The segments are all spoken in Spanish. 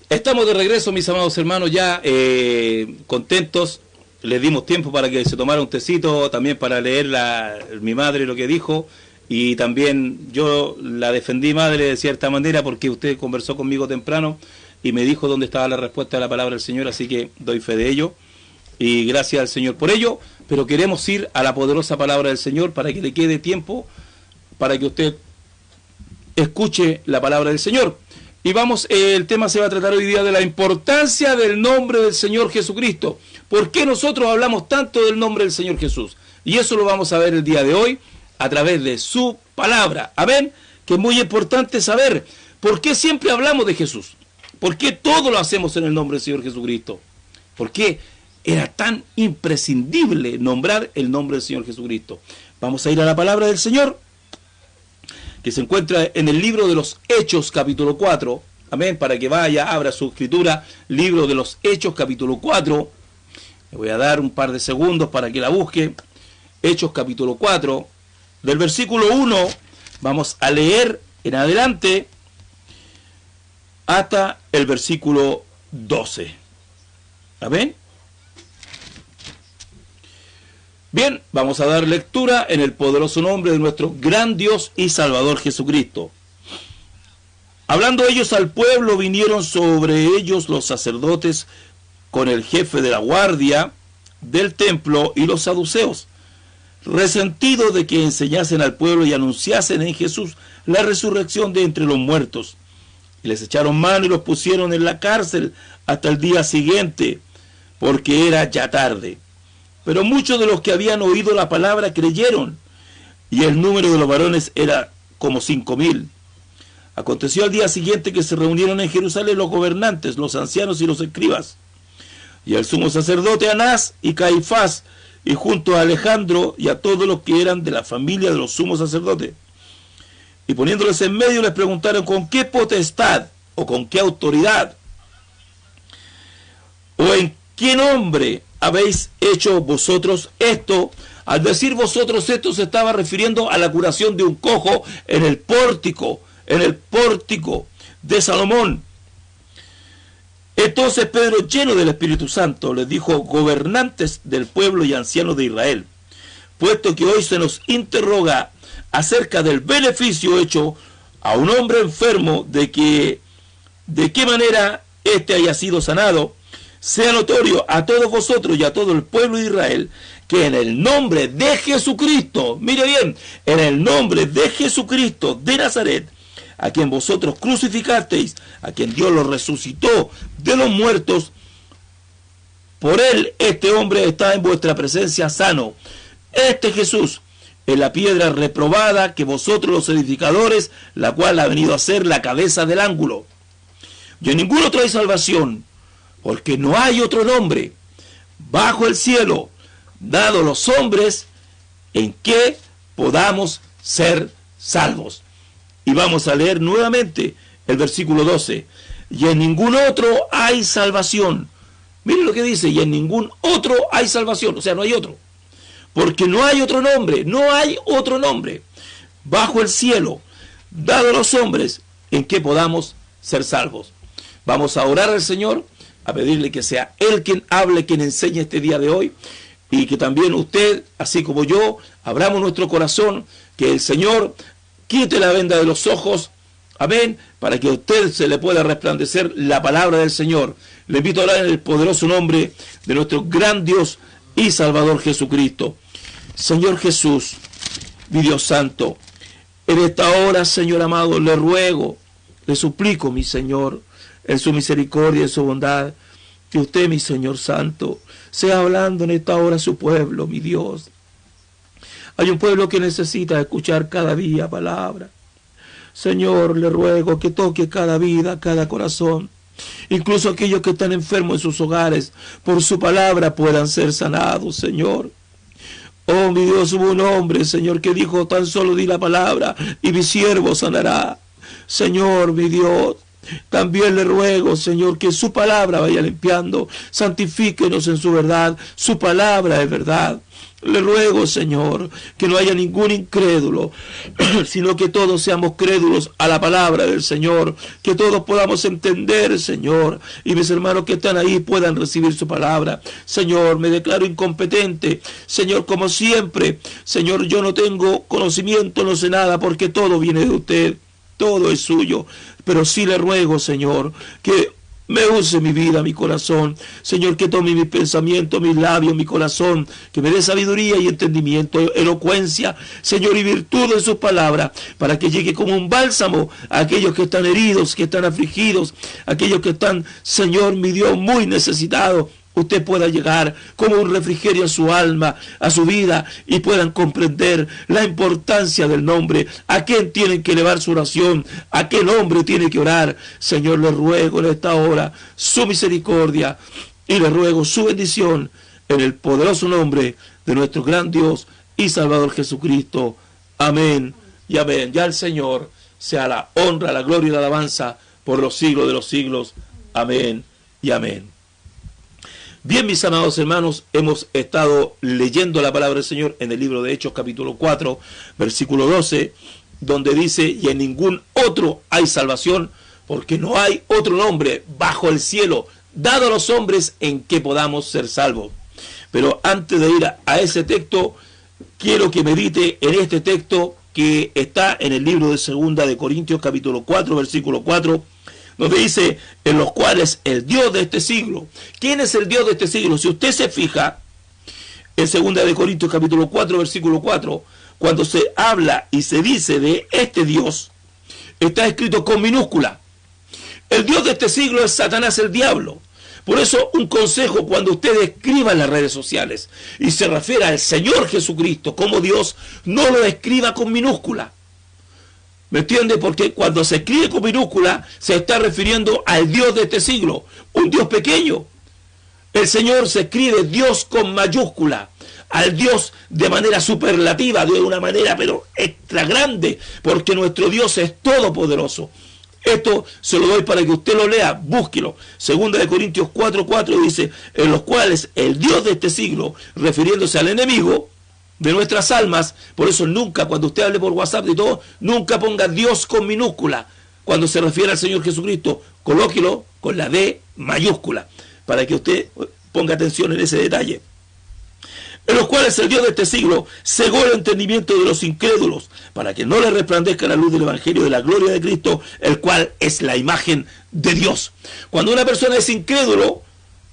Estamos de regreso, mis amados hermanos, ya contentos. Les dimos tiempo para que se tomara un tecito, también para leer mi madre lo que dijo, y también yo la defendí, madre, de cierta manera, porque usted conversó conmigo temprano y me dijo dónde estaba la respuesta de la palabra del Señor, así que doy fe de ello, y gracias al Señor por ello. Pero queremos ir a la poderosa palabra del Señor para que le quede tiempo, para que usted escuche la palabra del Señor. Y vamos, el tema se va a tratar hoy día de la importancia del nombre del Señor Jesucristo. ¿Por qué nosotros hablamos tanto del nombre del Señor Jesús? Y eso lo vamos a ver el día de hoy a través de su palabra. Amén. Que es muy importante saber por qué siempre hablamos de Jesús. ¿Por qué todo lo hacemos en el nombre del Señor Jesucristo? ¿Por qué era tan imprescindible nombrar el nombre del Señor Jesucristo? Vamos a ir a la palabra del Señor, que se encuentra en el libro de los Hechos, capítulo 4. Amén, para que vaya, abra su escritura, libro de los Hechos, capítulo 4. Le voy a dar un par de segundos para que la busque. Hechos, capítulo 4, del versículo 1, vamos a leer en adelante hasta el versículo 12. Amén. Bien, vamos a dar lectura en el poderoso nombre de nuestro gran Dios y Salvador Jesucristo. Hablando ellos al pueblo, vinieron sobre ellos los sacerdotes con el jefe de la guardia del templo y los saduceos, resentidos de que enseñasen al pueblo y anunciasen en Jesús la resurrección de entre los muertos. Y les echaron mano y los pusieron en la cárcel hasta el día siguiente, porque era ya tarde. Pero muchos de los que habían oído la palabra creyeron, y el número de los varones era como 5,000. Aconteció al día siguiente que se reunieron en Jerusalén los gobernantes, los ancianos y los escribas, y el sumo sacerdote Anás y Caifás, y junto a Alejandro y a todos los que eran de la familia de los sumos sacerdotes. Y poniéndoles en medio les preguntaron con qué potestad o con qué autoridad o en qué nombre habéis hecho vosotros esto. Al decir vosotros esto se estaba refiriendo a la curación de un cojo en el pórtico de Salomón. Entonces Pedro, lleno del Espíritu Santo, les dijo: gobernantes del pueblo y ancianos de Israel, puesto que hoy se nos interroga acerca del beneficio hecho a un hombre enfermo, de qué manera éste haya sido sanado, sea notorio a todos vosotros y a todo el pueblo de Israel que en el nombre de Jesucristo, mire bien, en el nombre de Jesucristo de Nazaret, a quien vosotros crucificasteis, a quien Dios lo resucitó de los muertos, por él este hombre está en vuestra presencia sano. Este Jesús es la piedra reprobada que vosotros los edificadores, la cual ha venido a ser la cabeza del ángulo. Y en ningún otro hay salvación, porque no hay otro nombre bajo el cielo dado a los hombres en que podamos ser salvos. Y vamos a leer nuevamente el versículo 12. Y en ningún otro hay salvación. Miren lo que dice: y en ningún otro hay salvación. O sea, no hay otro. Porque no hay otro nombre bajo el cielo dado a los hombres en que podamos ser salvos. Vamos a orar al Señor, a pedirle que sea Él quien hable, quien enseñe este día de hoy, y que también usted, así como yo, abramos nuestro corazón, que el Señor quite la venda de los ojos, amén, para que a usted se le pueda resplandecer la palabra del Señor. Le invito a orar en el poderoso nombre de nuestro gran Dios y Salvador Jesucristo. Señor Jesús, mi Dios santo, en esta hora, Señor amado, le ruego, le suplico, mi Señor, en su misericordia y en su bondad, que usted, mi Señor santo, sea hablando en esta hora a su pueblo, mi Dios. Hay un pueblo que necesita escuchar cada día palabra. Señor, le ruego que toque cada vida, cada corazón. Incluso aquellos que están enfermos en sus hogares, por su palabra puedan ser sanados, Señor. Oh, mi Dios, hubo un hombre, Señor, que dijo: tan solo di la palabra y mi siervo sanará. Señor, mi Dios, también le ruego, Señor, que su palabra vaya limpiando. Santifíquenos en su verdad. Su palabra es verdad. Le ruego, Señor, que no haya ningún incrédulo, sino que todos seamos crédulos a la palabra del Señor, que todos podamos entender, Señor, y mis hermanos que están ahí puedan recibir su palabra. Señor, me declaro incompetente, Señor, como siempre. Señor, yo no tengo conocimiento, no sé nada, porque todo viene de usted, todo es suyo, pero sí le ruego, Señor, que me use mi vida, mi corazón. Señor, que tome mis pensamientos, mis labios, mi corazón. Que me dé sabiduría y entendimiento, elocuencia, Señor, y virtud en sus palabras. Para que llegue como un bálsamo a aquellos que están heridos, que están afligidos. Aquellos que están, Señor, mi Dios, muy necesitados. Usted pueda llegar como un refrigerio a su alma, a su vida, y puedan comprender la importancia del nombre, a quién tienen que elevar su oración, a qué nombre tiene que orar. Señor, le ruego en esta hora su misericordia y le ruego su bendición en el poderoso nombre de nuestro gran Dios y Salvador Jesucristo. Amén y amén. Ya al Señor sea la honra, la gloria y la alabanza por los siglos de los siglos. Amén y amén. Bien, mis amados hermanos, hemos estado leyendo la palabra del Señor en el libro de Hechos, capítulo 4, versículo 12, donde dice: y en ningún otro hay salvación, porque no hay otro nombre bajo el cielo dado a los hombres en que podamos ser salvos. Pero antes de ir a ese texto, quiero que medite en este texto que está en el libro de Segunda de Corintios, capítulo 4, versículo 4, donde dice: en los cuales el Dios de este siglo. ¿Quién es el Dios de este siglo? Si usted se fija en 2 de Corintios capítulo 4, versículo 4, cuando se habla y se dice de este Dios, está escrito con minúscula. El Dios de este siglo es Satanás, el diablo. Por eso, un consejo: cuando usted escriba en las redes sociales y se refiere al Señor Jesucristo como Dios, no lo escriba con minúscula. ¿Me entiende? Porque cuando se escribe con minúscula se está refiriendo al Dios de este siglo, un Dios pequeño. El Señor se escribe Dios con mayúscula, al Dios de manera superlativa, de una manera pero extra grande, porque nuestro Dios es todopoderoso. Esto se lo doy para que usted lo lea, búsquelo. 2 de Corintios 4:4 dice: en los cuales el Dios de este siglo, refiriéndose al enemigo de nuestras almas. Por eso nunca, cuando usted hable por WhatsApp y todo, nunca ponga Dios con minúscula. Cuando se refiere al Señor Jesucristo, colóquelo con la D mayúscula, para que usted ponga atención en ese detalle. En los cuales el Dios de este siglo cegó el entendimiento de los incrédulos, para que no le resplandezca la luz del Evangelio de la gloria de Cristo, el cual es la imagen de Dios. Cuando una persona es incrédulo,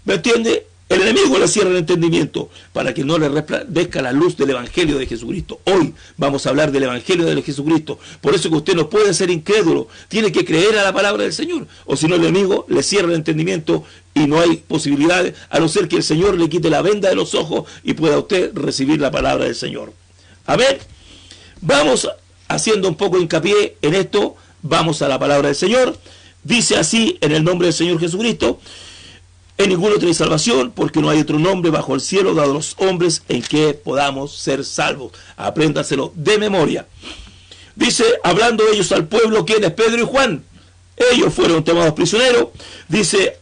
¿me entiende?, el enemigo le cierra el entendimiento para que no le resplandezca la luz del Evangelio de Jesucristo. Hoy vamos a hablar del Evangelio de Jesucristo. Por eso que usted no puede ser incrédulo, tiene que creer a la palabra del Señor. O si no, el enemigo le cierra el entendimiento y no hay posibilidades, a no ser que el Señor le quite la venda de los ojos y pueda usted recibir la palabra del Señor. Amén. Vamos haciendo un poco hincapié en esto, vamos a la palabra del Señor. Dice así, en el nombre del Señor Jesucristo: en ningún otro hay salvación, porque no hay otro nombre bajo el cielo dado a los hombres en que podamos ser salvos. Apréndaselo de memoria. Dice, hablando ellos al pueblo, ¿quién es? Pedro y Juan. Ellos fueron tomados prisioneros. Dice,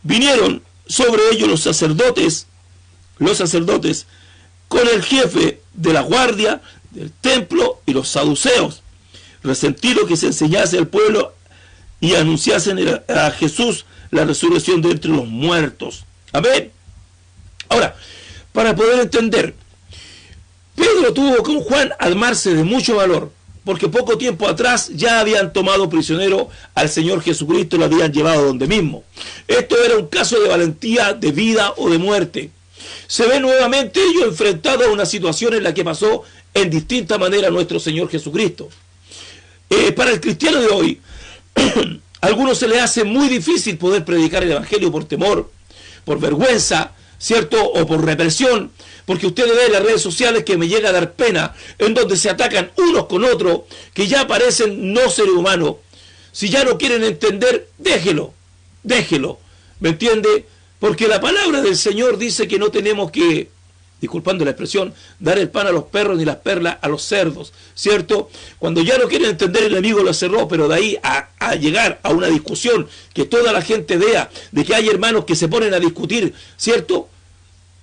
vinieron sobre ellos los sacerdotes, con el jefe de la guardia del templo y los saduceos, resentidos que se enseñase al pueblo y anunciasen a Jesús la resurrección de entre los muertos. Amén. Ahora, para poder entender, Pedro tuvo con Juan armarse de mucho valor, porque poco tiempo atrás ya habían tomado prisionero al Señor Jesucristo y lo habían llevado donde mismo. Esto era un caso de valentía, de vida o de muerte. Se ve nuevamente ellos enfrentados a una situación en la que pasó en distinta manera nuestro Señor Jesucristo. Para el cristiano de hoy, a algunos se les hace muy difícil poder predicar el Evangelio por temor, por vergüenza, ¿cierto? O por represión, porque usted ve en las redes sociales que me llega a dar pena, en donde se atacan unos con otros, que ya parecen no seres humanos. Si ya no quieren entender, déjelo, ¿me entiende? Porque la palabra del Señor dice que no tenemos que, disculpando la expresión, dar el pan a los perros ni las perlas a los cerdos, ¿cierto? Cuando ya no quieren entender, el enemigo lo cerró, pero de ahí a llegar a una discusión, que toda la gente vea de que hay hermanos que se ponen a discutir, ¿cierto?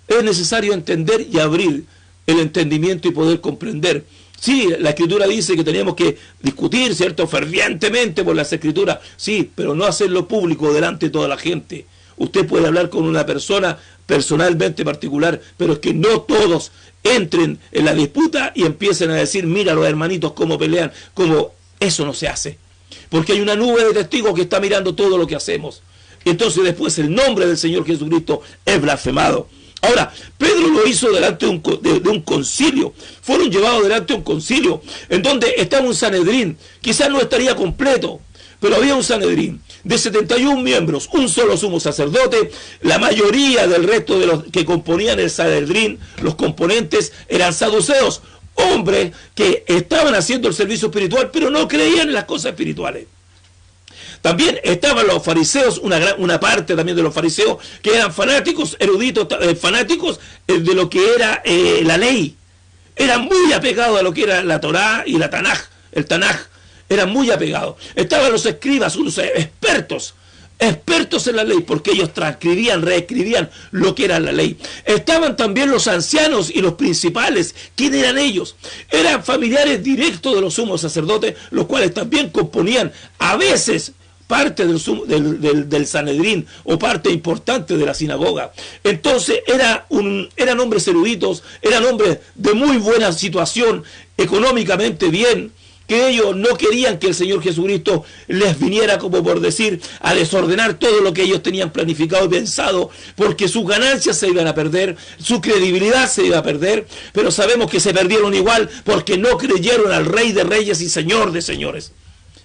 Es necesario entender y abrir el entendimiento y poder comprender. Sí, la Escritura dice que tenemos que discutir, ¿cierto?, fervientemente por las Escrituras. Sí, pero no hacerlo público delante de toda la gente. Usted puede hablar con una persona personalmente particular, pero es que no todos entren en la disputa y empiecen a decir, mira los hermanitos cómo pelean, cómo eso no se hace. Porque hay una nube de testigos que está mirando todo lo que hacemos. Y entonces después el nombre del Señor Jesucristo es blasfemado. Ahora, Pedro lo hizo delante de un concilio. Fueron llevados delante de un concilio en donde estaba un Sanedrín. Quizás no estaría completo, pero había un Sanedrín de 71 miembros, un solo sumo sacerdote. La mayoría del resto de los que componían el Sanedrín, los componentes, eran saduceos, hombres que estaban haciendo el servicio espiritual, pero no creían en las cosas espirituales. También estaban los fariseos, una parte también de los fariseos, que eran fanáticos, eruditos, fanáticos de lo que era la ley. Eran muy apegados a lo que era la Torá y la Tanaj, el Tanaj. Eran muy apegados. Estaban los escribas, unos expertos en la ley, porque ellos transcribían, reescribían lo que era la ley. Estaban también los ancianos y los principales. ¿Quién eran ellos? Eran familiares directos de los sumos sacerdotes, los cuales también componían a veces parte del Sanedrín o parte importante de la sinagoga. Entonces eran hombres eruditos, eran hombres de muy buena situación, económicamente bien, que ellos no querían que el Señor Jesucristo les viniera, como por decir, a desordenar todo lo que ellos tenían planificado y pensado, porque sus ganancias se iban a perder, su credibilidad se iba a perder, pero sabemos que se perdieron igual porque no creyeron al Rey de Reyes y Señor de Señores.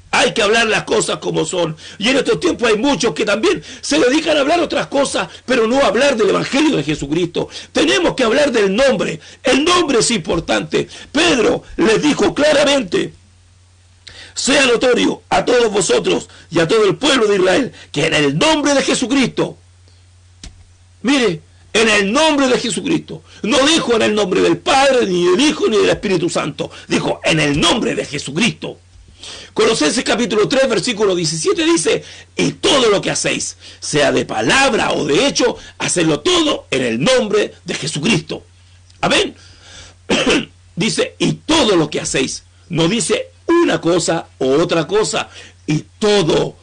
Hay que hablar las cosas como son. Y en estos tiempos hay muchos que también se dedican a hablar otras cosas, pero no a hablar del Evangelio de Jesucristo. Tenemos que hablar del nombre. El nombre es importante. Pedro les dijo claramente: sea notorio a todos vosotros y a todo el pueblo de Israel que en el nombre de Jesucristo, mire, en el nombre de Jesucristo, no dijo en el nombre del Padre, ni del Hijo, ni del Espíritu Santo, dijo en el nombre de Jesucristo. Colosenses capítulo 3, versículo 17 dice: y todo lo que hacéis, sea de palabra o de hecho, hacedlo todo en el nombre de Jesucristo. Amén. Dice, y todo lo que hacéis, no dice una cosa o otra cosa, y todo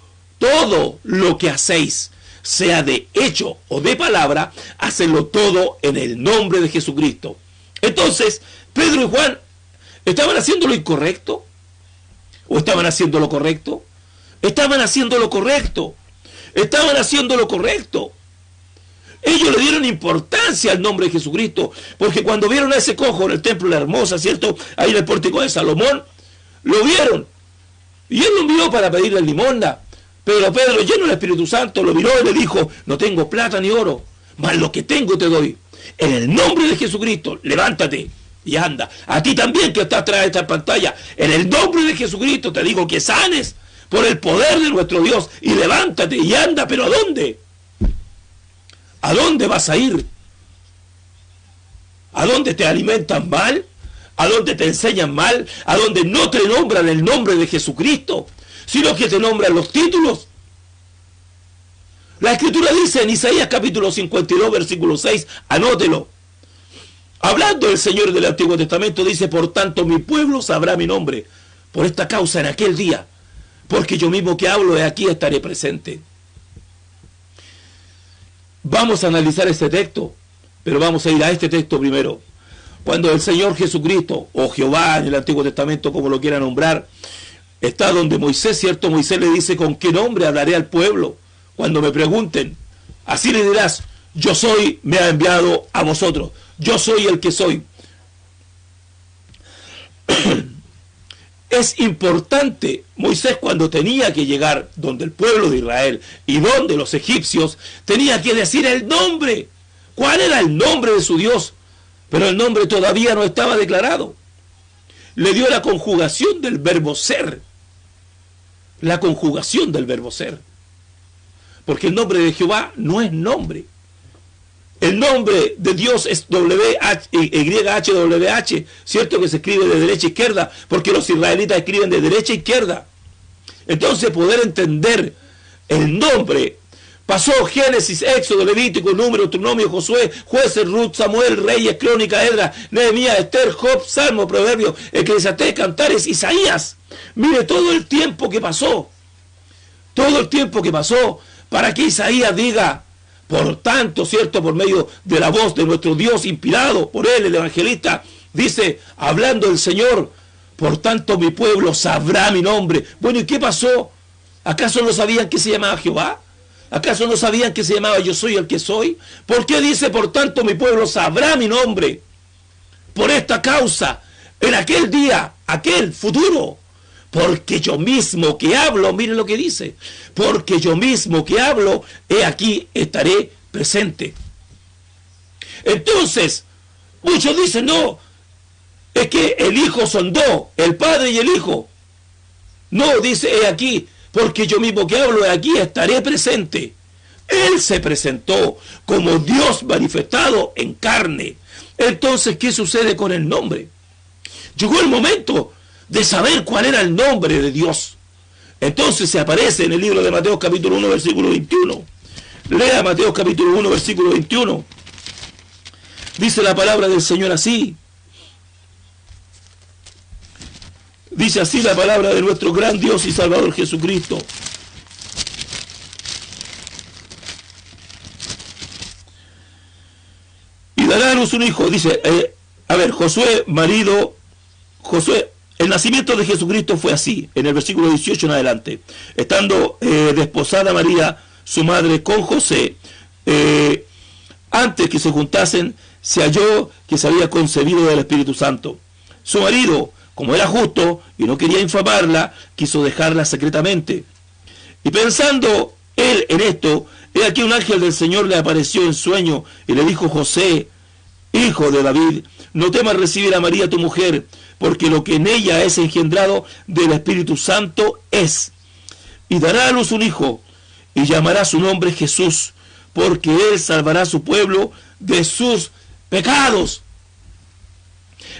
lo que hacéis, sea de hecho o de palabra, hacedlo todo en el nombre de Jesucristo. Entonces, Pedro y Juan, ¿estaban haciendo lo incorrecto? ¿O estaban haciendo lo correcto? Estaban haciendo lo correcto. Estaban haciendo lo correcto. Ellos le dieron importancia al nombre de Jesucristo, porque cuando vieron a ese cojo en el templo de la Hermosa, ¿cierto?, ahí en el pórtico de Salomón, lo vieron. Y él lo miró para pedirle limosna. Pero Pedro, lleno del Espíritu Santo, lo miró y le dijo: no tengo plata ni oro, mas lo que tengo te doy. En el nombre de Jesucristo, levántate y anda. A ti también que estás atrás de esta pantalla, en el nombre de Jesucristo te digo que sanes por el poder de nuestro Dios, y levántate y anda. ¿Pero a dónde? ¿A dónde vas a ir? ¿A dónde te alimentan mal? ¿A dónde te enseñan mal? ¿A dónde no te nombran el nombre de Jesucristo, sino que te nombran los títulos? La Escritura dice en Isaías capítulo 52, versículo 6, anótelo. Hablando el Señor del Antiguo Testamento, dice: por tanto mi pueblo sabrá mi nombre, por esta causa en aquel día, porque yo mismo que hablo, aquí estaré presente. Vamos a analizar este texto, pero vamos a ir a este texto primero. Cuando el Señor Jesucristo, o Jehová en el Antiguo Testamento, como lo quiera nombrar, está donde Moisés, ¿cierto? Moisés le dice: ¿con qué nombre hablaré al pueblo? Cuando me pregunten, así le dirás: yo soy, me ha enviado a vosotros. Yo soy el que soy. Es importante, Moisés, cuando tenía que llegar donde el pueblo de Israel y donde los egipcios, tenía que decir el nombre. ¿Cuál era el nombre de su Dios? Pero el nombre todavía no estaba declarado. Le dio la conjugación del verbo ser. La conjugación del verbo ser. Porque el nombre de Jehová no es nombre. El nombre de Dios es YHWH, cierto que se escribe de derecha a izquierda, porque los israelitas escriben de derecha a izquierda. Entonces, poder entender el nombre, Pasó Génesis, Éxodo, Levítico, Número, Deuteronomio, Josué, Jueces, Ruth, Samuel, Reyes, Crónica, Esdras, Nehemías, Esther, Job, Salmo, Proverbios, Eclesiastés, Cantares, Isaías. Mire todo el tiempo que pasó. Todo el tiempo que pasó para que Isaías diga, por tanto, ¿cierto? Por medio de la voz de nuestro Dios, inspirado por él, el evangelista, dice, hablando el Señor, por tanto mi pueblo sabrá mi nombre. Bueno, ¿y qué pasó? ¿Acaso no sabían que se llamaba Jehová? ¿Acaso no sabían que se llamaba yo soy el que soy? ¿Por qué dice, por tanto mi pueblo sabrá mi nombre? Por esta causa, en aquel día, aquel futuro, porque yo mismo que hablo, miren lo que dice, porque yo mismo que hablo, he aquí estaré presente. Entonces, muchos dicen, no, es que el Hijo son dos, el Padre y el Hijo. No, dice, he aquí, porque yo mismo que hablo, he aquí estaré presente. Él se presentó como Dios manifestado en carne. Entonces, ¿qué sucede con el nombre? Llegó el momento de saber cuál era el nombre de Dios. Entonces se aparece en el libro de Mateo capítulo 1 versículo 21. Lea Mateo capítulo 1 versículo 21. Dice la palabra del Señor así. Dice así la palabra de nuestro gran Dios y Salvador Jesucristo. Y dará a luz un hijo. Dice, Josué, el nacimiento de Jesucristo fue así, en el versículo 18 en adelante. Estando desposada María, su madre, con José, antes que se juntasen, se halló que se había concebido del Espíritu Santo. Su marido, como era justo y no quería infamarla, quiso dejarla secretamente. Y pensando él en esto, he aquí un ángel del Señor le apareció en sueño y le dijo, José, hijo de David, no temas recibir a María tu mujer, porque lo que en ella es engendrado del Espíritu Santo es. Y dará a luz un hijo, y llamará su nombre Jesús, porque él salvará a su pueblo de sus pecados.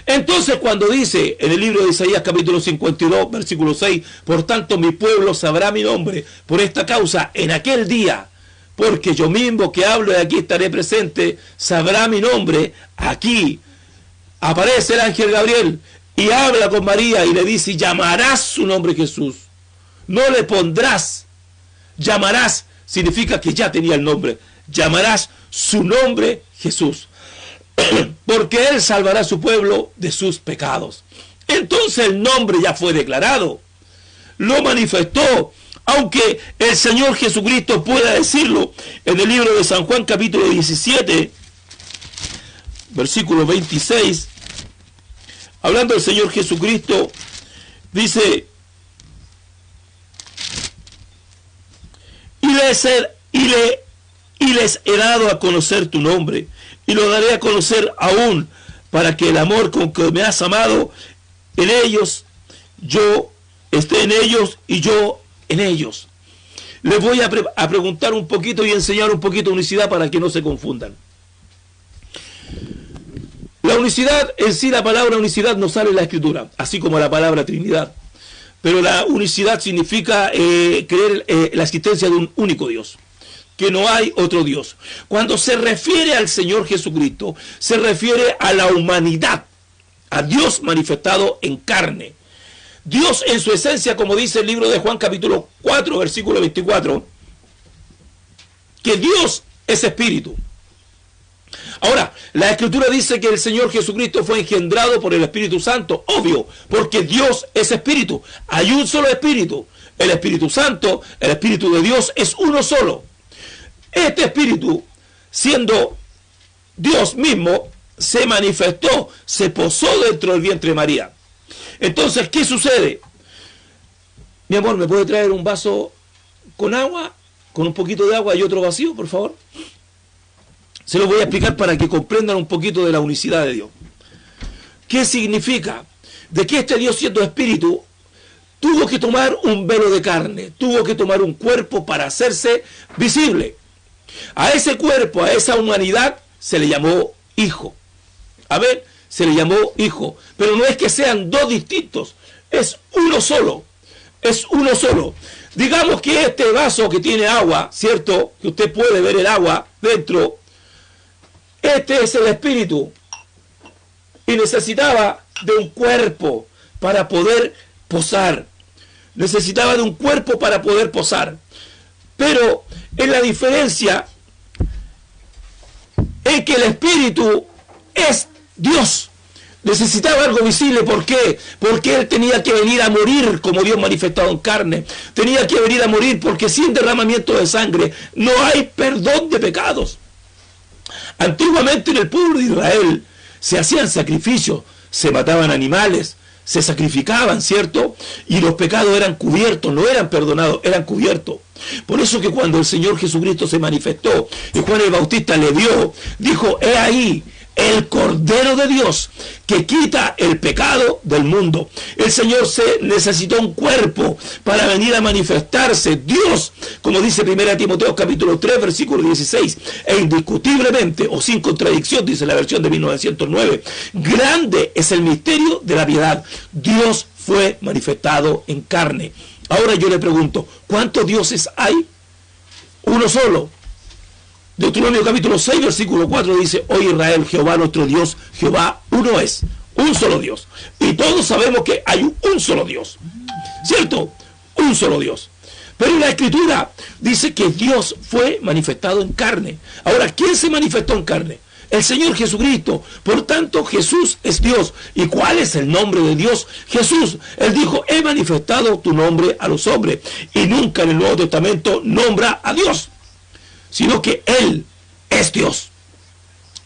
Entonces, cuando dice en el libro de Isaías capítulo 52 versículo 6, por tanto mi pueblo sabrá mi nombre, por esta causa en aquel día, porque yo mismo que hablo de aquí estaré presente, sabrá mi nombre. Aquí aparece el ángel Gabriel y habla con María y le dice, llamarás su nombre Jesús, no le pondrás. Llamarás significa que ya tenía el nombre, llamarás su nombre Jesús, porque él salvará a su pueblo de sus pecados. Entonces el nombre ya fue declarado, lo manifestó, aunque el Señor Jesucristo pueda decirlo en el libro de San Juan capítulo 17 versículo 26, hablando del Señor Jesucristo, dice, y les he dado a conocer tu nombre, y lo daré a conocer aún, para que el amor con que me has amado en ellos, yo esté en ellos y yo en ellos. Les voy a preguntar un poquito y enseñar un poquito de unicidad para que no se confundan. La unicidad, en sí la palabra unicidad no sale en la Escritura, así como la palabra Trinidad. Pero la unicidad significa creer la existencia de un único Dios, que no hay otro Dios. Cuando se refiere al Señor Jesucristo, se refiere a la humanidad, a Dios manifestado en carne. Dios en su esencia, como dice el libro de Juan capítulo 4, versículo 24, que Dios es espíritu. Ahora, la Escritura dice que el Señor Jesucristo fue engendrado por el Espíritu Santo, obvio, porque Dios es espíritu. Hay un solo espíritu, el Espíritu Santo, el Espíritu de Dios es uno solo. Este espíritu, siendo Dios mismo, se manifestó, se posó dentro del vientre de María. Entonces, ¿qué sucede? Mi amor, ¿me puede traer un vaso con agua? Con un poquito de agua y otro vacío, por favor. Se lo voy a explicar para que comprendan un poquito de la unicidad de Dios. ¿Qué significa? De que este Dios, siendo espíritu, tuvo que tomar un velo de carne, tuvo que tomar un cuerpo para hacerse visible. A ese cuerpo, a esa humanidad, se le llamó hijo. A ver, se le llamó hijo. Pero no es que sean dos distintos, es uno solo. es uno solo. Digamos que este vaso que tiene agua, ¿cierto? Que usted puede ver el agua dentro. Este es el espíritu. Y necesitaba de un cuerpo para poder posar. Necesitaba de un cuerpo para poder posar. Pero en la diferencia es que el espíritu es Dios. Necesitaba algo visible. ¿Por qué? Porque Él tenía que venir a morir como Dios manifestado en carne. Tenía que venir a morir porque sin derramamiento de sangre no hay perdón de pecados. Antiguamente en el pueblo de Israel se hacían sacrificios, se mataban animales, se sacrificaban, ¿cierto? Y los pecados eran cubiertos, no eran perdonados, eran cubiertos. Por eso que cuando el Señor Jesucristo se manifestó y Juan el Bautista le vio, dijo: he ahí el Cordero de Dios que quita el pecado del mundo. El Señor se necesitó un cuerpo para venir a manifestarse. Dios, como dice 1 Timoteo capítulo 3 versículo 16, e indiscutiblemente o sin contradicción, dice la versión de 1909, grande es el misterio de la piedad. Dios fue manifestado en carne. Ahora yo le pregunto, ¿cuántos dioses hay? Uno solo. Deuteronomio capítulo 6 versículo 4 dice: oye Israel, Jehová nuestro Dios, Jehová uno es, un solo Dios. Y todos sabemos que hay un solo Dios, ¿cierto? Un solo Dios. Pero la Escritura dice que Dios fue manifestado en carne. Ahora, ¿quién se manifestó en carne? El Señor Jesucristo. Por tanto, Jesús es Dios. ¿Y cuál es el nombre de Dios? Jesús. Él dijo: he manifestado tu nombre a los hombres. Y nunca en el Nuevo Testamento nombra a Dios, sino que Él es Dios,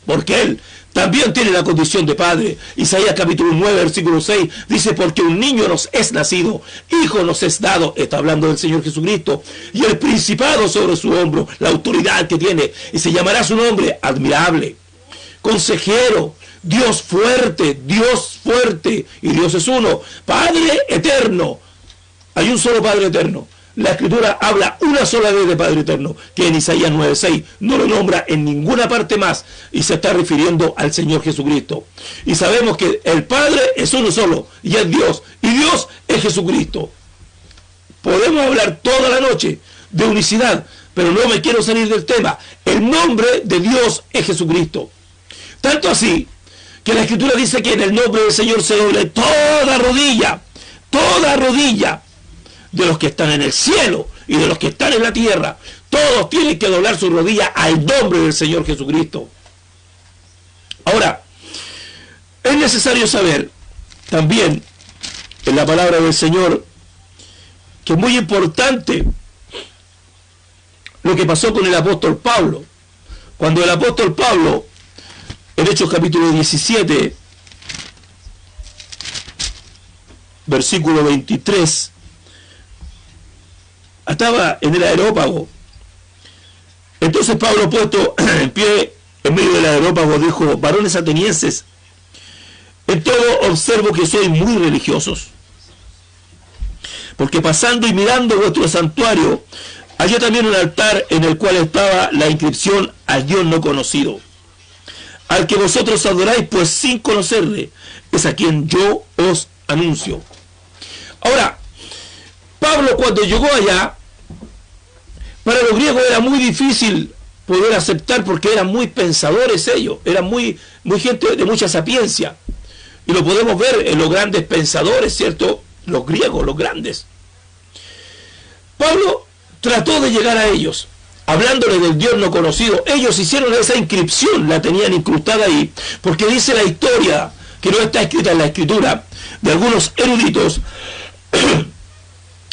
porque Él también tiene la condición de Padre. Isaías capítulo 9 versículo 6 dice: porque un niño nos es nacido, hijo nos es dado. Está hablando del Señor Jesucristo, y el principado sobre su hombro, la autoridad que tiene, y se llamará su nombre admirable, consejero, Dios fuerte, y Dios es uno, Padre eterno. Hay un solo Padre eterno. La Escritura habla una sola vez de Padre eterno, que en Isaías 9:6 no lo nombra en ninguna parte más, y se está refiriendo al Señor Jesucristo. Y sabemos que el Padre es uno solo, y es Dios, y Dios es Jesucristo. Podemos hablar toda la noche de unicidad, pero no me quiero salir del tema. El nombre de Dios es Jesucristo. Tanto así que la Escritura dice que en el nombre del Señor se doble toda rodilla de los que están en el cielo y de los que están en la tierra. Todos tienen que doblar su rodilla al nombre del Señor Jesucristo. Ahora, es necesario saber también en la palabra del Señor que es muy importante lo que pasó con el apóstol Pablo. Cuando el apóstol Pablo, en Hechos capítulo 17, versículo 23, estaba en el aerópago. Entonces Pablo, puesto en pie en medio del aerópago, dijo: varones atenienses, en todo observo que sois muy religiosos, porque pasando y mirando vuestro santuario, hallé también un altar en el cual estaba la inscripción: al Dios no conocido, al que vosotros adoráis, pues sin conocerle, es a quien yo os anuncio. Ahora, Pablo, cuando llegó allá, para los griegos era muy difícil poder aceptar, porque eran muy pensadores ellos, eran muy gente de mucha sapiencia, y lo podemos ver en los grandes pensadores, ¿cierto? Los griegos, los grandes. Pablo trató de llegar a ellos, hablándole del Dios no conocido. Ellos hicieron esa inscripción, la tenían incrustada ahí, porque dice la historia, que no está escrita en la Escritura, de algunos eruditos,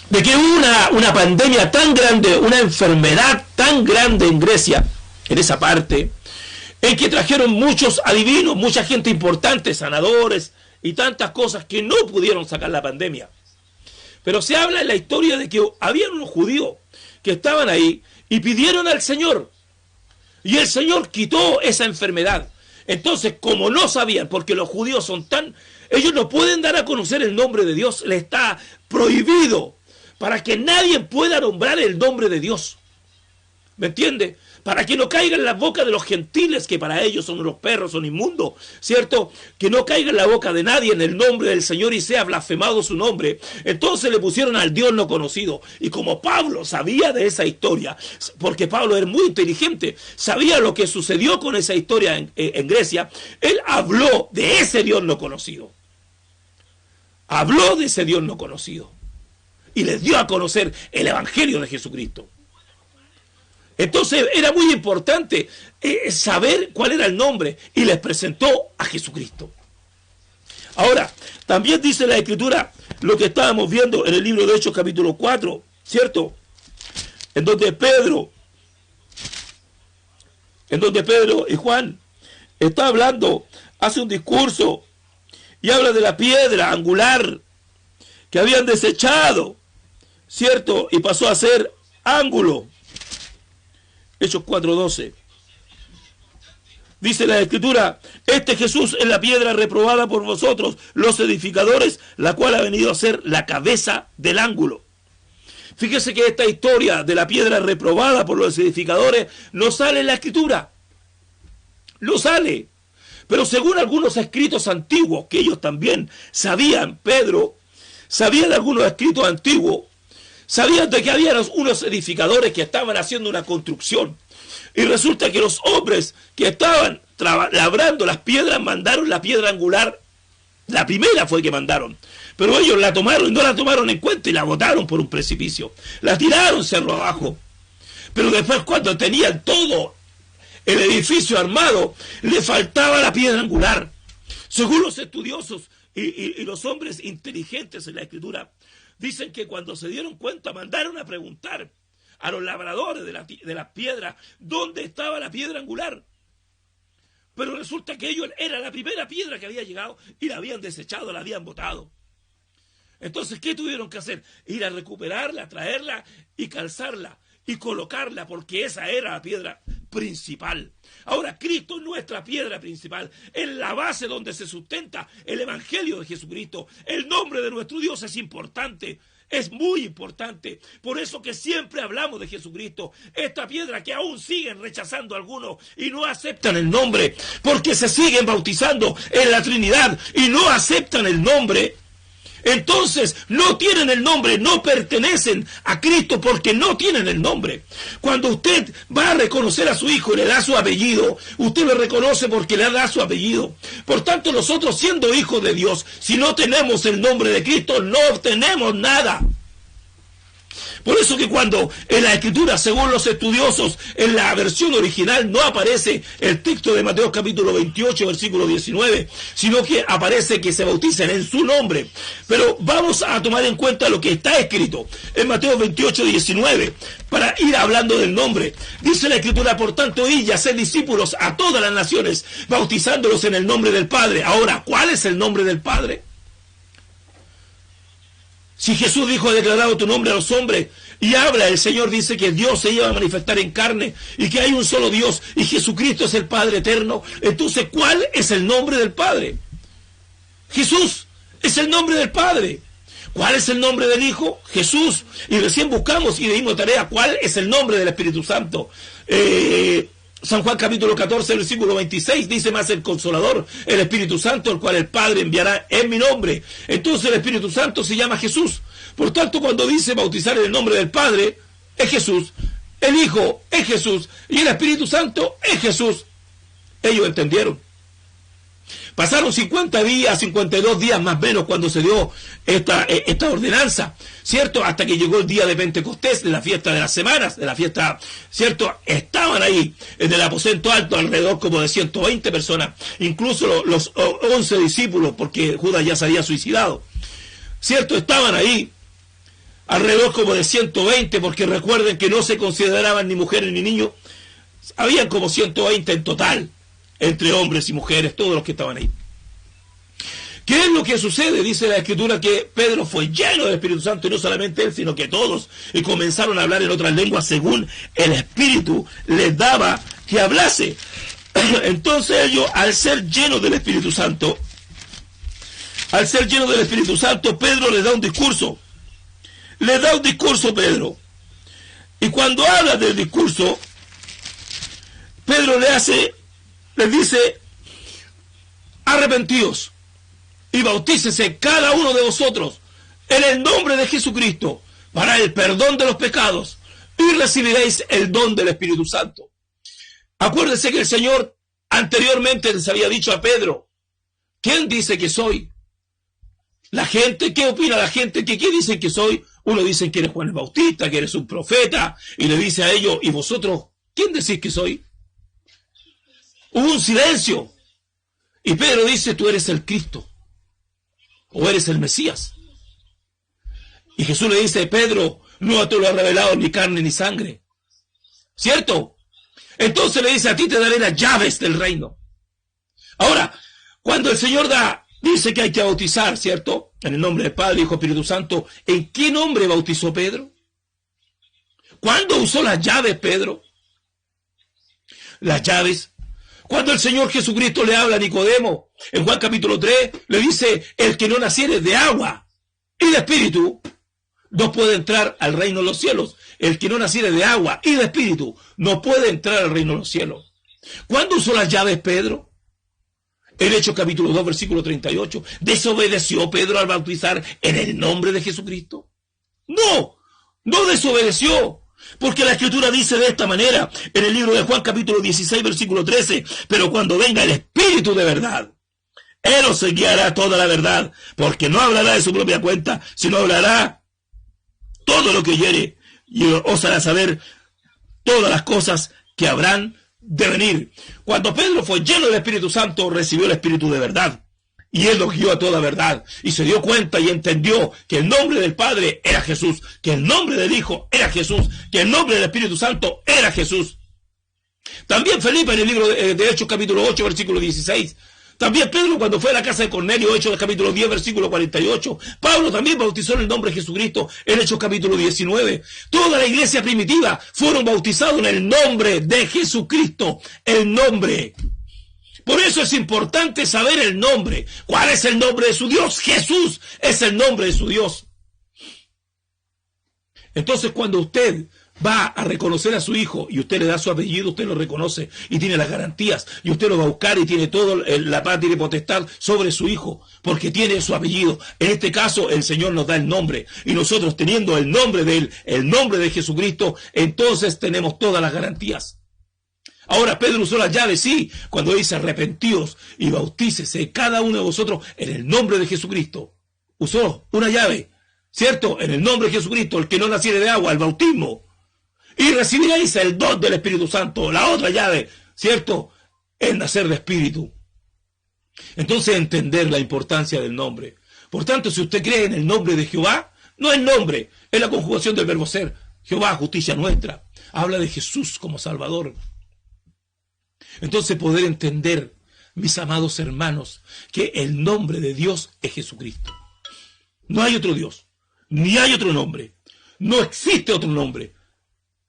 de que hubo una pandemia tan grande, una enfermedad tan grande en Grecia, en esa parte, en que trajeron muchos adivinos, mucha gente importante, sanadores y tantas cosas, que no pudieron sacar la pandemia. Pero se habla en la historia de que había unos judíos que estaban ahí y pidieron al Señor, y el Señor quitó esa enfermedad. Entonces, como no sabían, porque los judíos son ellos no pueden dar a conocer el nombre de Dios, les está prohibido, para que nadie pueda nombrar el nombre de Dios. ¿Me entiende? Para que no caiga en la boca de los gentiles, que para ellos son unos perros, son inmundos, ¿cierto? Que no caiga en la boca de nadie en el nombre del Señor y sea blasfemado su nombre. Entonces le pusieron al Dios no conocido. Y como Pablo sabía de esa historia, porque Pablo era muy inteligente, sabía lo que sucedió con esa historia en Grecia, él habló de ese Dios no conocido. Habló de ese Dios no conocido. Y les dio a conocer el Evangelio de Jesucristo. Entonces era muy importante saber cuál era el nombre, y les presentó a Jesucristo. Ahora, también dice la Escritura lo que estábamos viendo en el libro de Hechos capítulo 4, ¿cierto? En donde Pedro y Juan está hablando, hace un discurso y habla de la piedra angular que habían desechado, ¿cierto? Y pasó a ser ángulo. Hechos 4:12. Dice la Escritura: este Jesús es la piedra reprobada por vosotros, los edificadores, la cual ha venido a ser la cabeza del ángulo. Fíjese que esta historia de la piedra reprobada por los edificadores no sale en la Escritura. No sale. Pero según algunos escritos antiguos, que ellos también sabían, Pedro sabía de algunos escritos antiguos, sabían de que había unos edificadores que estaban haciendo una construcción. Y resulta que los hombres que estaban labrando las piedras mandaron la piedra angular. La primera fue que mandaron. Pero ellos la tomaron y no la tomaron en cuenta y la botaron por un precipicio. La tiraron cerro abajo. Pero después, cuando tenían todo el edificio armado, le faltaba la piedra angular. Según los estudiosos y los hombres inteligentes en la Escritura, dicen que cuando se dieron cuenta, mandaron a preguntar a los labradores de las piedras dónde estaba la piedra angular. Pero resulta que ellos era la primera piedra que había llegado y la habían desechado, la habían botado. Entonces, ¿qué tuvieron que hacer? Ir a recuperarla, traerla y calzarla y colocarla, porque esa era la piedra principal. Ahora, Cristo es nuestra piedra principal, es la base donde se sustenta el Evangelio de Jesucristo. El nombre de nuestro Dios es importante, es muy importante. Por eso que siempre hablamos de Jesucristo, esta piedra que aún siguen rechazando algunos y no aceptan el nombre, porque se siguen bautizando en la Trinidad y no aceptan el nombre. Entonces no tienen el nombre, no pertenecen a Cristo porque no tienen el nombre. Cuando usted va a reconocer a su hijo y le da su apellido, usted lo reconoce porque le da su apellido. Por tanto, nosotros, siendo hijos de Dios, si no tenemos el nombre de Cristo, no obtenemos nada. Por eso que cuando en la Escritura, según los estudiosos, en la versión original no aparece el texto de Mateo capítulo 28, versículo 19, sino que aparece que se bauticen en su nombre. Pero vamos a tomar en cuenta lo que está escrito en Mateo 28, 19, para ir hablando del nombre. Dice la Escritura: por tanto, id y haced discípulos a todas las naciones, bautizándolos en el nombre del Padre. Ahora, ¿cuál es el nombre del Padre? Si Jesús dijo: he declarado tu nombre a los hombres, y habla, el Señor dice que Dios se iba a manifestar en carne y que hay un solo Dios y Jesucristo es el Padre eterno. Entonces, ¿cuál es el nombre del Padre? Jesús es el nombre del Padre. ¿Cuál es el nombre del Hijo? Jesús. Y recién buscamos y le dimos tarea: ¿cuál es el nombre del Espíritu Santo? San Juan capítulo 14, versículo 26 dice: más el Consolador, el Espíritu Santo, el cual el Padre enviará en mi nombre. Entonces el Espíritu Santo se llama Jesús. Por tanto, cuando dice bautizar en el nombre del Padre, es Jesús, el Hijo es Jesús y el Espíritu Santo es Jesús. Ellos entendieron. Pasaron 50 días, 52 días más o menos cuando se dio esta ordenanza, ¿cierto? Hasta que llegó el día de Pentecostés, de la fiesta de las semanas, de la fiesta, ¿cierto? Estaban ahí en el aposento alto alrededor como de 120 personas, incluso los 11 discípulos, porque Judas ya se había suicidado, ¿cierto? Estaban ahí alrededor como de 120, porque recuerden que no se consideraban ni mujeres ni niños. Habían como 120 en total, entre hombres y mujeres, todos los que estaban ahí. ¿Qué es lo que sucede? Dice la Escritura que Pedro fue lleno del Espíritu Santo, y no solamente él, sino que todos, y comenzaron a hablar en otras lenguas según el Espíritu les daba que hablase. Entonces ellos, al ser llenos del Espíritu Santo, Pedro les da un discurso. Le da un discurso Pedro. Y cuando habla del discurso, Pedro les dice, arrepentíos y bautícese cada uno de vosotros en el nombre de Jesucristo para el perdón de los pecados y recibiréis el don del Espíritu Santo. Acuérdense que el Señor anteriormente les había dicho a Pedro, ¿quién dice que soy? La gente, ¿qué opina la gente? ¿Qué dicen que soy? Uno dice que eres Juan el Bautista, que eres un profeta, y le dice a ellos, ¿y vosotros quién decís que soy? Hubo un silencio. Y Pedro dice, tú eres el Cristo, o eres el Mesías. Y Jesús le dice, Pedro, no te lo ha revelado ni carne ni sangre. ¿Cierto? Entonces le dice, a ti te daré las llaves del reino. Ahora, cuando el Señor dice que hay que bautizar, ¿cierto? En el nombre del Padre, Hijo, Espíritu Santo, ¿en qué nombre bautizó Pedro? ¿Cuándo usó las llaves, Pedro? Las llaves. Cuando el Señor Jesucristo le habla a Nicodemo, en Juan capítulo 3, le dice, el que no naciere de agua y de espíritu, no puede entrar al reino de los cielos. El que no naciere de agua y de espíritu, no puede entrar al reino de los cielos. ¿Cuándo usó las llaves, Pedro? En Hechos capítulo 2, versículo 38. ¿Desobedeció Pedro al bautizar en el nombre de Jesucristo? No, no desobedeció. Porque la Escritura dice de esta manera, en el libro de Juan capítulo 16, versículo 13, pero cuando venga el Espíritu de verdad, Él os guiará toda la verdad, porque no hablará de su propia cuenta, sino hablará todo lo que oyere, y os hará saber todas las cosas que habrán de venir. Cuando Pedro fue lleno del Espíritu Santo, recibió el Espíritu de verdad. Y él lo guió a toda verdad. Y se dio cuenta y entendió que el nombre del Padre era Jesús, que el nombre del Hijo era Jesús, que el nombre del Espíritu Santo era Jesús. También Felipe en el libro de Hechos capítulo 8, versículo 16. También Pedro cuando fue a la casa de Cornelio, Hechos capítulo 10, versículo 48. Pablo también bautizó en el nombre de Jesucristo en Hechos capítulo 19. Toda la iglesia primitiva fueron bautizados en el nombre de Jesucristo. El nombre. Por eso es importante saber el nombre. ¿Cuál es el nombre de su Dios? Jesús es el nombre de su Dios. Entonces cuando usted va a reconocer a su hijo y usted le da su apellido, usted lo reconoce y tiene las garantías, y usted lo va a buscar y tiene toda la patria y potestad sobre su hijo, porque tiene su apellido. En este caso el Señor nos da el nombre, y nosotros teniendo el nombre de Él, el nombre de Jesucristo, entonces tenemos todas las garantías. Ahora Pedro usó las llaves, sí, cuando dice arrepentíos y bautícese cada uno de vosotros en el nombre de Jesucristo. Usó una llave, ¿cierto? En el nombre de Jesucristo, el que no naciere de agua, el bautismo. Y recibiréis el don del Espíritu Santo, la otra llave, ¿cierto? El nacer de Espíritu. Entonces entender la importancia del nombre. Por tanto, si usted cree en el nombre de Jehová, no es nombre, es la conjugación del verbo ser. Jehová, justicia nuestra. Habla de Jesús como Salvador. Entonces poder entender, mis amados hermanos, que el nombre de Dios es Jesucristo. No hay otro Dios, ni hay otro nombre. No existe otro nombre.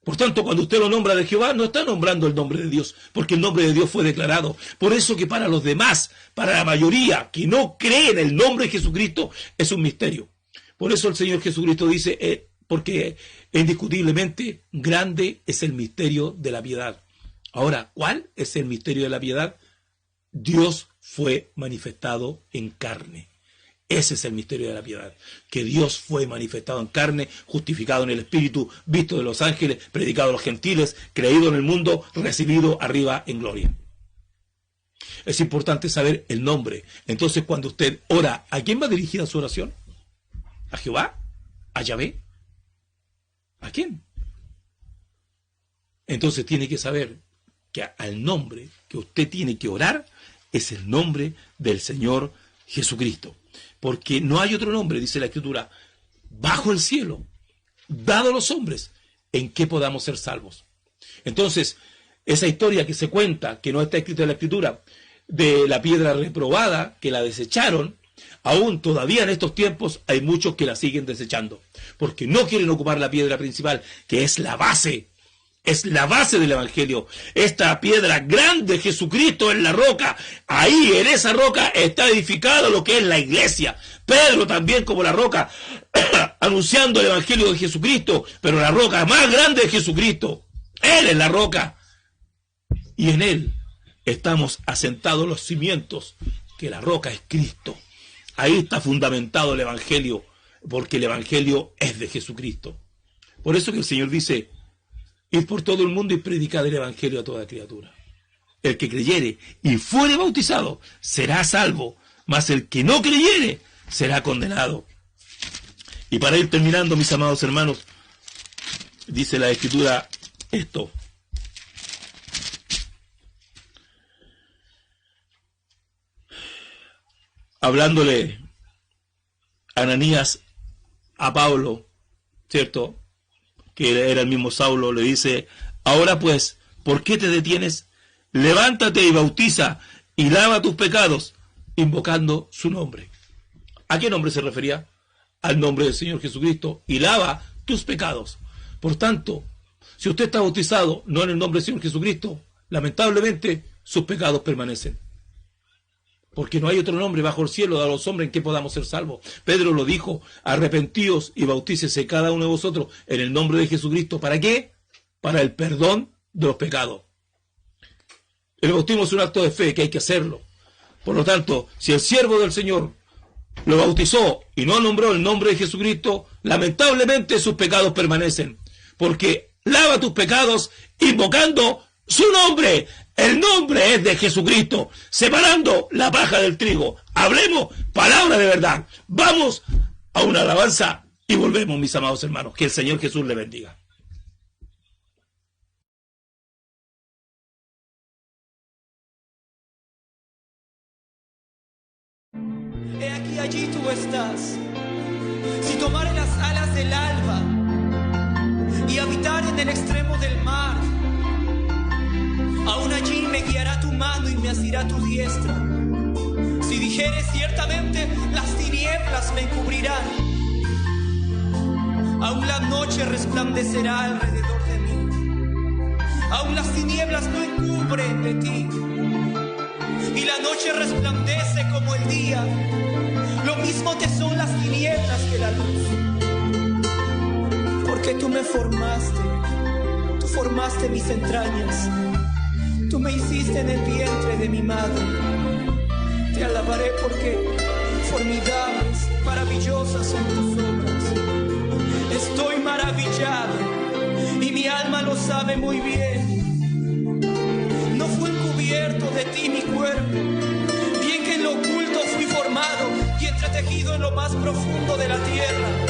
Por tanto, cuando usted lo nombra de Jehová, no está nombrando el nombre de Dios, porque el nombre de Dios fue declarado. Por eso que para los demás, para la mayoría que no cree en el nombre de Jesucristo, es un misterio. Por eso el Señor Jesucristo dice, porque indiscutiblemente grande es el misterio de la piedad. Ahora, ¿cuál es el misterio de la piedad? Dios fue manifestado en carne. Ese es el misterio de la piedad, que Dios fue manifestado en carne, justificado en el Espíritu, visto de los ángeles, predicado a los gentiles, creído en el mundo, recibido arriba en gloria. Es importante saber el nombre. Entonces, cuando usted ora, ¿a quién va dirigida su oración? ¿A Jehová? ¿A Yahvé? ¿A quién? Entonces tiene que saber que al nombre que usted tiene que orar es el nombre del Señor Jesucristo. Porque no hay otro nombre, dice la Escritura, bajo el cielo, dado a los hombres, en que podamos ser salvos. Entonces, esa historia que se cuenta, que no está escrita en la Escritura, de la piedra reprobada, que la desecharon, aún todavía en estos tiempos hay muchos que la siguen desechando, porque no quieren ocupar la piedra principal, que es la base. Es la base del Evangelio. Esta piedra grande, Jesucristo en la roca. Ahí, en esa roca, está edificado lo que es la iglesia. Pedro también, como la roca, anunciando el Evangelio de Jesucristo, pero la roca más grande es Jesucristo. Él es la roca. Y en Él estamos asentados los cimientos, que la roca es Cristo. Ahí está fundamentado el Evangelio, porque el Evangelio es de Jesucristo. Por eso que el Señor dice, id por todo el mundo y predicad el Evangelio a toda criatura. El que creyere y fuere bautizado será salvo, mas el que no creyere será condenado. Y para ir terminando, mis amados hermanos, dice la Escritura esto. Hablándole Ananías a Pablo, ¿cierto? Que era el mismo Saulo, le dice, ahora pues, ¿por qué te detienes? Levántate y bautiza y lava tus pecados, invocando su nombre. ¿A qué nombre se refería? Al nombre del Señor Jesucristo, y lava tus pecados. Por tanto, si usted está bautizado no en el nombre del Señor Jesucristo, lamentablemente sus pecados permanecen. Porque no hay otro nombre bajo el cielo de los hombres en que podamos ser salvos. Pedro lo dijo, arrepentíos y bautícese cada uno de vosotros en el nombre de Jesucristo. ¿Para qué? Para el perdón de los pecados. El bautismo es un acto de fe que hay que hacerlo. Por lo tanto, si el siervo del Señor lo bautizó y no nombró el nombre de Jesucristo, lamentablemente sus pecados permanecen. Porque lava tus pecados invocando su nombre. El nombre es de Jesucristo, separando la paja del trigo. Hablemos palabra de verdad. Vamos a una alabanza y volvemos, mis amados hermanos. Que el Señor Jesús le bendiga. He aquí, allí tú estás. Si tomare las alas del alba y habitar en el extremo del mar, aún allí me guiará tu mano y me asirá tu diestra. Si dijere ciertamente las tinieblas me encubrirán, aún la noche resplandecerá alrededor de mí. Aún las tinieblas no encubren de ti, y la noche resplandece como el día. Lo mismo te son las tinieblas que la luz. Porque tú me formaste, tú formaste mis entrañas, tú me hiciste en el vientre de mi madre. Te alabaré porque formidables, maravillosas son tus obras. Estoy maravillado y mi alma lo sabe muy bien. No fue encubierto de ti mi cuerpo, bien que en lo oculto fui formado y entretejido en lo más profundo de la tierra.